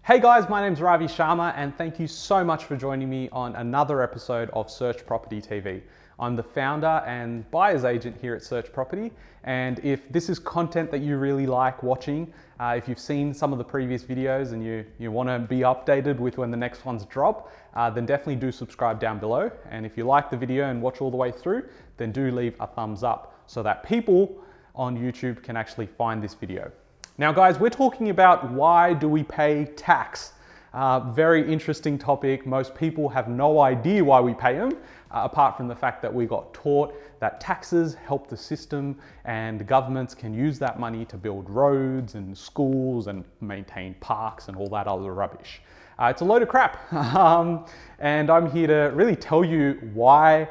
Hey guys, my name's Ravi Sharma and thank you so much for joining me on another episode of Search Property TV. I'm the founder and buyer's agent here at Search Property, and if this is content that you really like watching, if you've seen some of the previous videos and you want to be updated with when the next ones drop, then definitely do subscribe down below. And if you like the video and watch all the way through, then do leave a thumbs up so that people on YouTube can actually find this video. Now guys, we're talking about why do we pay tax? Very interesting topic. Most people have no idea why we pay them, apart from the fact that we got taught that taxes help the system and governments can use that money to build roads and schools and maintain parks and all that other rubbish. It's a load of crap. And I'm here to really tell you why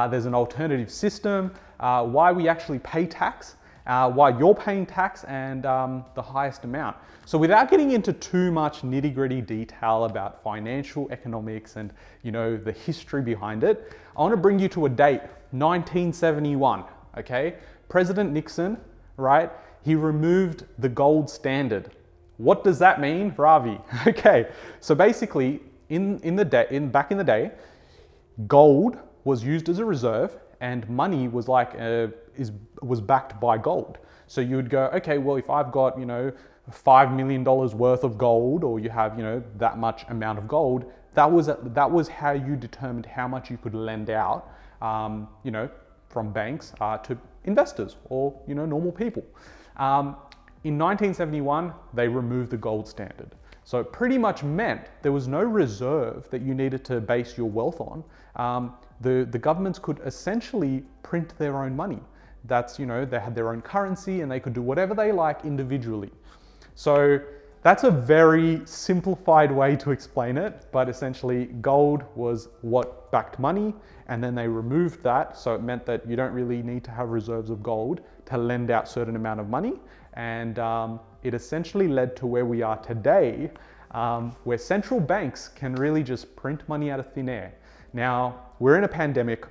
there's an alternative system, why we actually pay tax, why you're paying tax, and the highest amount. So without getting into too much nitty-gritty detail about financial economics and the history behind it, I want to bring you to a date, 1971, okay? President Nixon, right? He removed the gold standard. What does that mean, Ravi? Okay, so basically back in the day, gold was used as a reserve and money was like was backed by gold. So you would go, okay, well, if I've got $5 million worth of gold, or you have that much amount of gold, that was how you determined how much you could lend out, from banks to investors or normal people. In 1971, they removed the gold standard. So it pretty much meant there was no reserve that you needed to base your wealth on. The governments could essentially print their own money. That's, they had their own currency and they could do whatever they like individually. So that's a very simplified way to explain it, but essentially gold was what backed money, and then they removed that. So it meant that you don't really need to have reserves of gold to lend out certain amount of money. And it essentially led to where we are today, where central banks can really just print money out of thin air. Now, we're in a pandemic.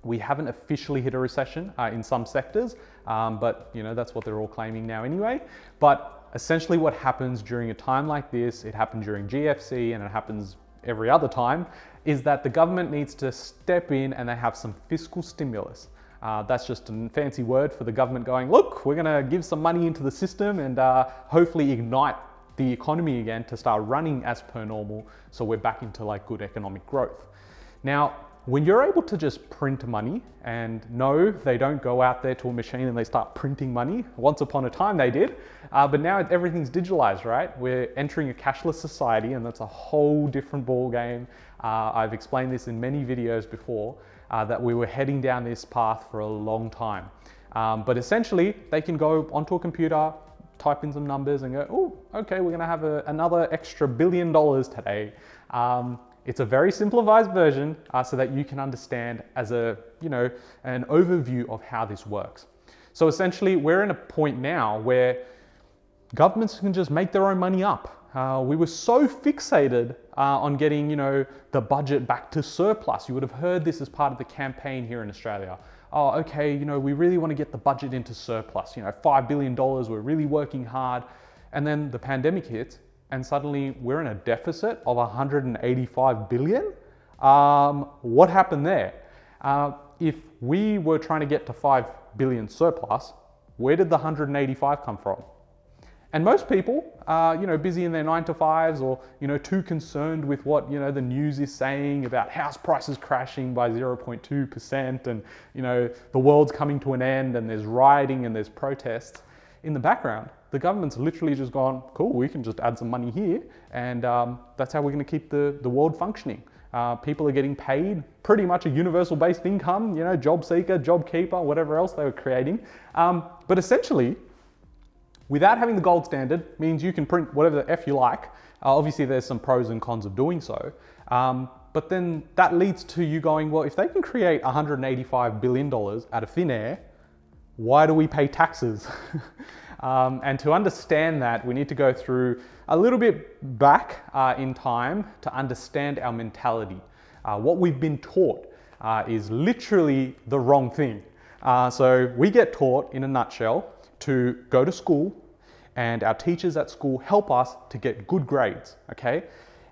We haven't officially hit a recession in some sectors, but that's what they're all claiming now anyway. But essentially what happens during a time like this, it happened during GFC and it happens every other time, is that the government needs to step in and they have some fiscal stimulus. That's just a fancy word for the government going, look, we're gonna give some money into the system and hopefully ignite the economy again to start running as per normal, so we're back into like good economic growth. Now, when you're able to just print money, and no, they don't go out there to a machine and they start printing money. Once upon a time they did, but now everything's digitalized, right? We're entering a cashless society, and that's a whole different ball game. I've explained this in many videos before, that we were heading down this path for a long time. But essentially, they can go onto a computer, type in some numbers and go, oh, okay, we're gonna have another extra $1 billion today. It's a very simplified version so that you can understand as an overview of how this works. So essentially, we're in a point now where governments can just make their own money up. We were so fixated on getting, the budget back to surplus. You would have heard this as part of the campaign here in Australia. Oh, okay, we really want to get the budget into surplus. $5 billion, we're really working hard. And then the pandemic hits, and suddenly we're in a deficit of 185 billion. What happened there? If we were trying to get to 5 billion surplus, where did the 185 come from? And most people are, busy in their 9-to-5s, or, too concerned with what, the news is saying about house prices crashing by 0.2% and, the world's coming to an end and there's rioting and there's protests. In the background, the government's literally just gone, cool, we can just add some money here, and that's how we're going to keep the world functioning. People are getting paid pretty much a universal based income, job seeker, job keeper, whatever else they were creating. But essentially, without having the gold standard means you can print whatever the F you like. Obviously, there's some pros and cons of doing so. But then that leads to you going, well, if they can create $185 billion out of thin air, why do we pay taxes? And to understand that, we need to go through a little bit back in time to understand our mentality. What we've been taught is literally the wrong thing. So we get taught, in a nutshell, to go to school and our teachers at school help us to get good grades, okay?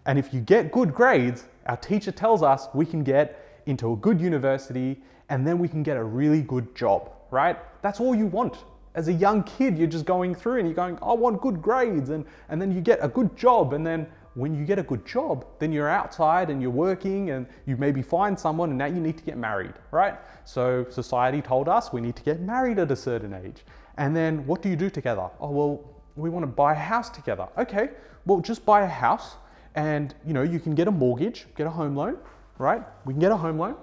And if you get good grades, our teacher tells us we can get into a good university and then we can get a really good job, right? That's all you want. As a young kid, you're just going through and you're going, I want good grades, and then you get a good job, and then when you get a good job, then you're outside and you're working and you maybe find someone and now you need to get married, right? So society told us we need to get married at a certain age. And then what do you do together? Oh, well, we want to buy a house together. Okay, well, just buy a house and you can get a mortgage, get a home loan, right? We can get a home loan.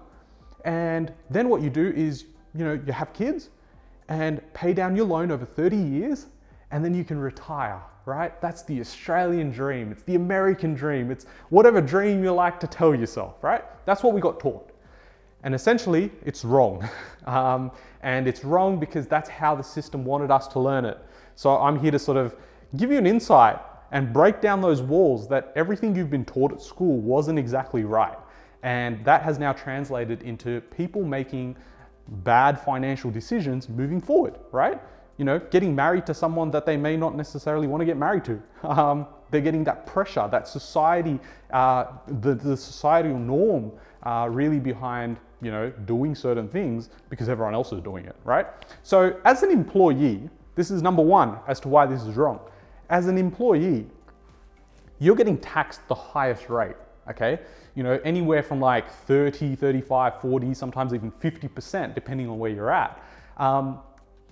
And then what you do is, you have kids and pay down your loan over 30 years and then you can retire, right? That's the Australian dream. It's the American dream. It's whatever dream you like to tell yourself, right? That's what we got taught. And essentially, it's wrong. And it's wrong because that's how the system wanted us to learn it. So I'm here to sort of give you an insight and break down those walls that everything you've been taught at school wasn't exactly right. And that has now translated into people making bad financial decisions moving forward, right? Getting married to someone that they may not necessarily want to get married to. They're getting that pressure, that society, the societal norm really behind, doing certain things because everyone else is doing it, right? So as an employee, this is number one as to why this is wrong. As an employee, you're getting taxed the highest rate, okay? Anywhere from like 30, 35, 40, sometimes even 50%, depending on where you're at.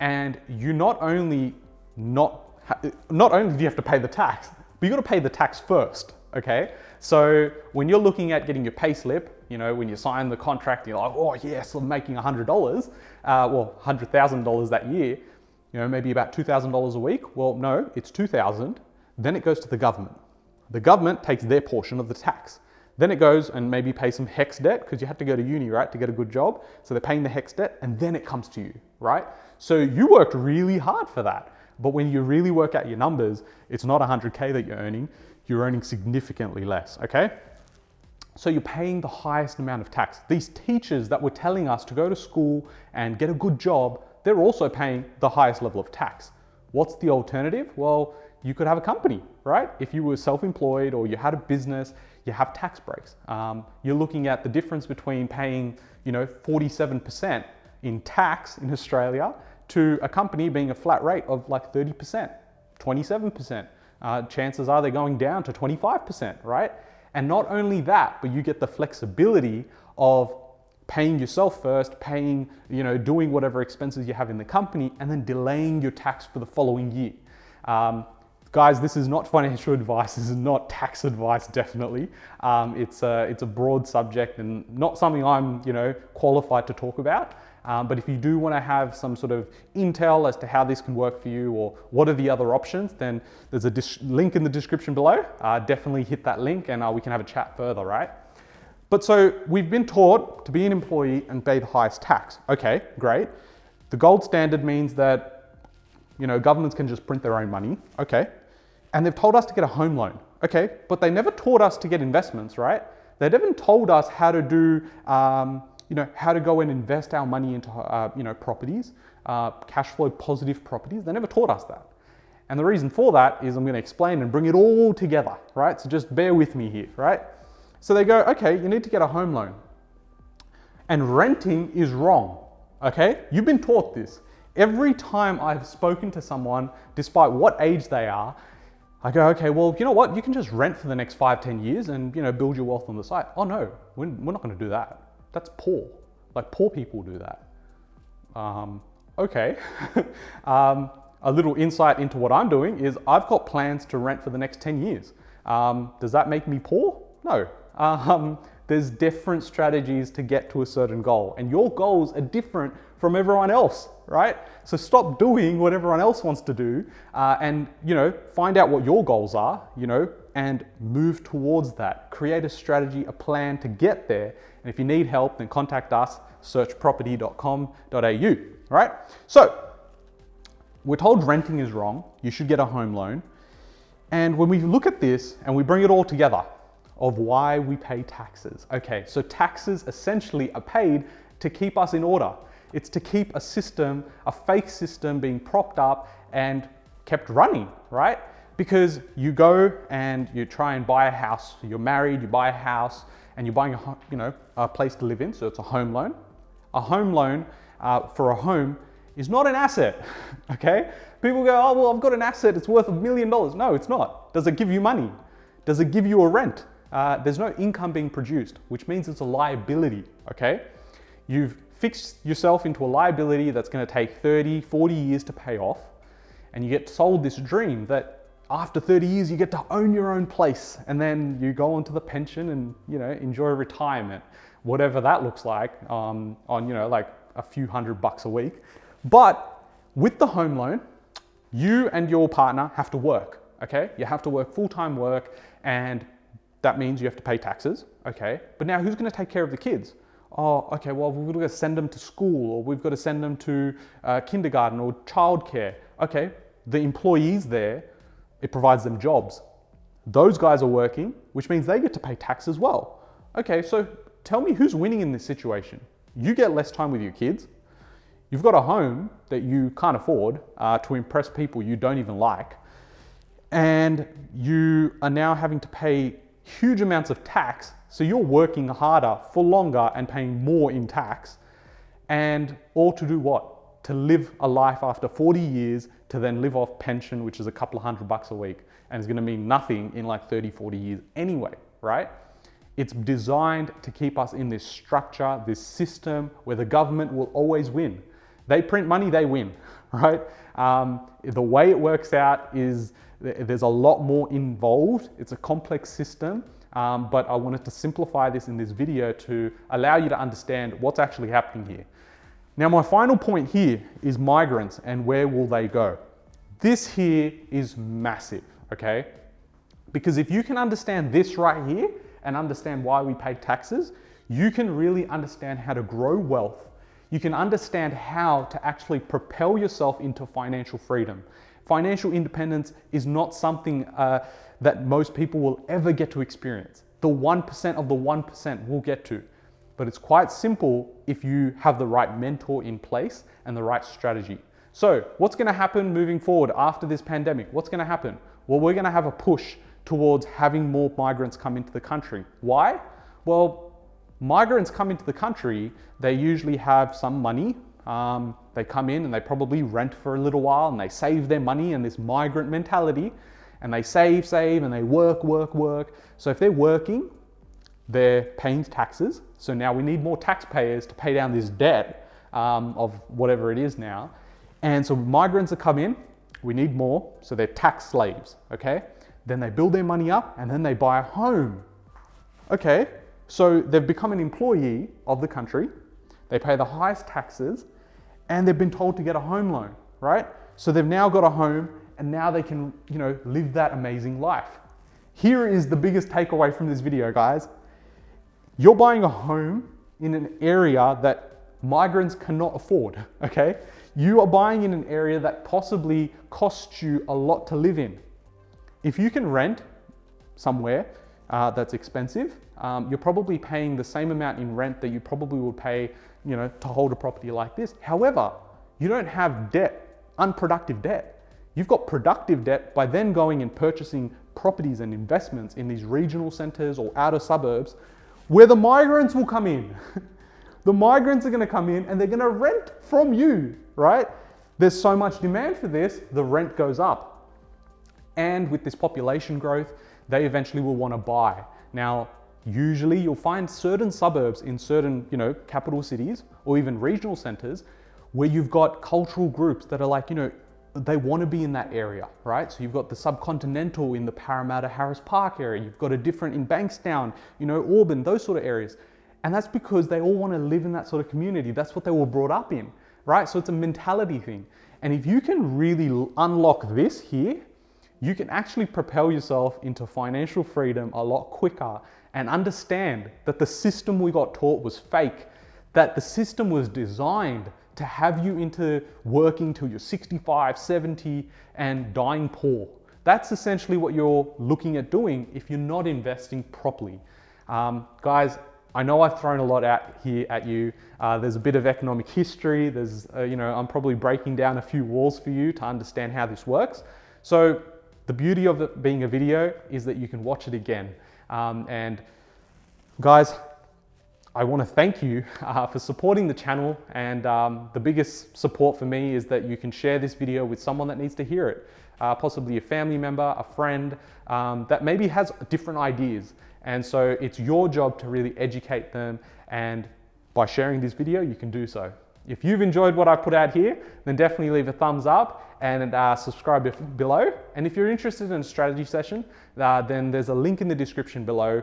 And you not only do you have to pay the tax, but you got to pay the tax first, okay? So when you're looking at getting your pay slip, when you sign the contract, you're like, oh yes, I'm making $100, $100,000 that year, maybe about $2,000 a week. Well, no, it's $2,000. Then it goes to the government. The government takes their portion of the tax. Then it goes and maybe pay some HECS debt because you had to go to uni, right, to get a good job. So they're paying the HECS debt and then it comes to you, right? So you worked really hard for that. But when you really work out your numbers, it's not 100K that you're earning significantly less, okay? So you're paying the highest amount of tax. These teachers that were telling us to go to school and get a good job, they're also paying the highest level of tax. What's the alternative? Well, you could have a company, right? If you were self-employed or you had a business, you have tax breaks. You're looking at the difference between paying, 47% in tax in Australia to a company being a flat rate of like 30%, 27%. Chances are they're going down to 25%, right? And not only that, but you get the flexibility of paying yourself first, paying, doing whatever expenses you have in the company, and then delaying your tax for the following year. Guys, this is not financial advice. This is not tax advice, definitely. It's a broad subject and not something I'm, qualified to talk about. But if you do want to have some sort of intel as to how this can work for you or what are the other options, then there's a link in the description below. Definitely hit that link and we can have a chat further, right? But so we've been taught to be an employee and pay the highest tax. Okay, great. The gold standard means that governments can just print their own money. Okay. And they've told us to get a home loan. Okay. But they never taught us to get investments, right? They never told us how to do, how to go and invest our money into, properties, cash flow positive properties. They never taught us that. And the reason for that is I'm going to explain and bring it all together, right? So just bear with me here, right? So they go, okay, you need to get a home loan. And renting is wrong, okay? You've been taught this. Every time I've spoken to someone, despite what age they are, I go, okay, well, you know what? You can just rent for the next 5, 10 years and, build your wealth on the side. Oh no, we're not going to do that. That's poor. Like poor people do that. Okay. A little insight into what I'm doing is I've got plans to rent for the next 10 years. Does that make me poor? No. There's different strategies to get to a certain goal and your goals are different from everyone else, right? So stop doing what everyone else wants to do and, find out what your goals are, and move towards that. Create a strategy, a plan to get there. And if you need help, then contact us, searchproperty.com.au, right? So we're told renting is wrong. You should get a home loan. And when we look at this and we bring it all together, of why we pay taxes. Okay, so taxes essentially are paid to keep us in order. It's to keep a system, a fake system being propped up and kept running, right? Because you go and you try and buy a house, you're married, you buy a house, and you're buying a place to live in, so it's a home loan. A home loan for a home is not an asset, okay? People go, oh, well, I've got an asset, it's worth $1 million. No, it's not. Does it give you money? Does it give you a rent? There's no income being produced, which means it's a liability, okay? You've fixed yourself into a liability that's gonna take 30, 40 years to pay off, and you get sold this dream that after 30 years, you get to own your own place, and then you go on to the pension and, enjoy retirement, whatever that looks like, on, like a few $100 a week. But with the home loan, you and your partner have to work, okay? You have to work full-time work, and that means you have to pay taxes, okay? But now who's gonna take care of the kids? Oh, okay, well, we've got to send them to school, or we've got to send them to kindergarten or childcare. Okay, the employees there, it provides them jobs. Those guys are working, which means they get to pay tax as well. Okay, so tell me who's winning in this situation? You get less time with your kids. You've got a home that you can't afford to impress people you don't even like. And you are now having to pay huge amounts of tax. So you're working harder for longer and paying more in tax. And all to do what? To live a life after 40 years to then live off pension, which is a couple of $100 a week. And it's gonna mean nothing in like 30, 40 years anyway, right? It's designed to keep us in this structure, this system where the government will always win. They print money, they win, right? The way it works out is there's a lot more involved. It's a complex system, but I wanted to simplify this in this video to allow you to understand what's actually happening here. Now, my final point here is migrants and where will they go? This here is massive, okay? Because if you can understand this right here and understand why we pay taxes, you can really understand how to grow wealth. You can understand how to actually propel yourself into financial freedom. Financial independence is not something that most people will ever get to experience. The 1% of the 1% will get to. But it's quite simple if you have the right mentor in place and the right strategy. So what's gonna happen moving forward after this pandemic? What's gonna happen? Well, we're gonna have a push towards having more migrants come into the country. Why? Well, migrants come into the country, they usually have some money. They come in and they probably rent for a little while and they save their money in this migrant mentality, and they save, and they work. So if they're working, they're paying taxes. So now we need more taxpayers to pay down this debt of whatever it is now. And so migrants that come in, we need more, so they're tax slaves, okay? Then they build their money up and then they buy a home. Okay, so they've become an employee of the country, they pay the highest taxes, and they've been told to get a home loan, right? So they've now got a home and now they can, live that amazing life. Here is the biggest takeaway from this video, guys. You're buying a home in an area that migrants cannot afford, okay? You are buying in an area that possibly costs you a lot to live in. If you can rent somewhere that's expensive, you're probably paying the same amount in rent that you probably would pay, to hold a property like this. However, you don't have debt, unproductive debt. You've got productive debt by then going and purchasing properties and investments in these regional centers or outer suburbs where the migrants will come in. The migrants are gonna come in and they're gonna rent from you, right? There's so much demand for this, the rent goes up. And with this population growth, they eventually will wanna buy. Now, usually you'll find certain suburbs in certain, capital cities or even regional centers where you've got cultural groups that are like, they want to be in that area, right? So you've got the Subcontinental in the Parramatta Harris Park area. You've got a different in Bankstown, Auburn, those sort of areas. And that's because they all want to live in that sort of community. That's what they were brought up in, right? So it's a mentality thing. And if you can really unlock this here, you can actually propel yourself into financial freedom a lot quicker and understand that the system we got taught was fake, that the system was designed to have you into working till you're 65, 70 and dying poor. That's essentially what you're looking at doing if you're not investing properly. Guys, I know I've thrown a lot out here at you. There's a bit of economic history. I'm probably breaking down a few walls for you to understand how this works. So the beauty of it being a video is that you can watch it again. And guys, I want to thank you for supporting the channel, and the biggest support for me is that you can share this video with someone that needs to hear it, possibly a family member, a friend that maybe has different ideas. And so it's your job to really educate them, and by sharing this video you can do so. If you've enjoyed what I put out here, then definitely leave a thumbs up and subscribe below. And if you're interested in a strategy session, then there's a link in the description below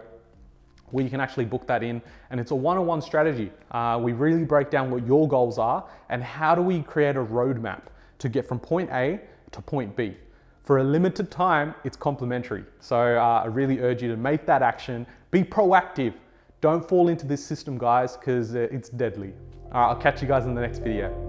where you can actually book that in, and it's a one-on-one strategy. We really break down what your goals are and how do we create a roadmap to get from point A to point B. For a limited time, it's complimentary. So I really urge you to make that action, be proactive. Don't fall into this system, guys, because it's deadly. All right, I'll catch you guys in the next video.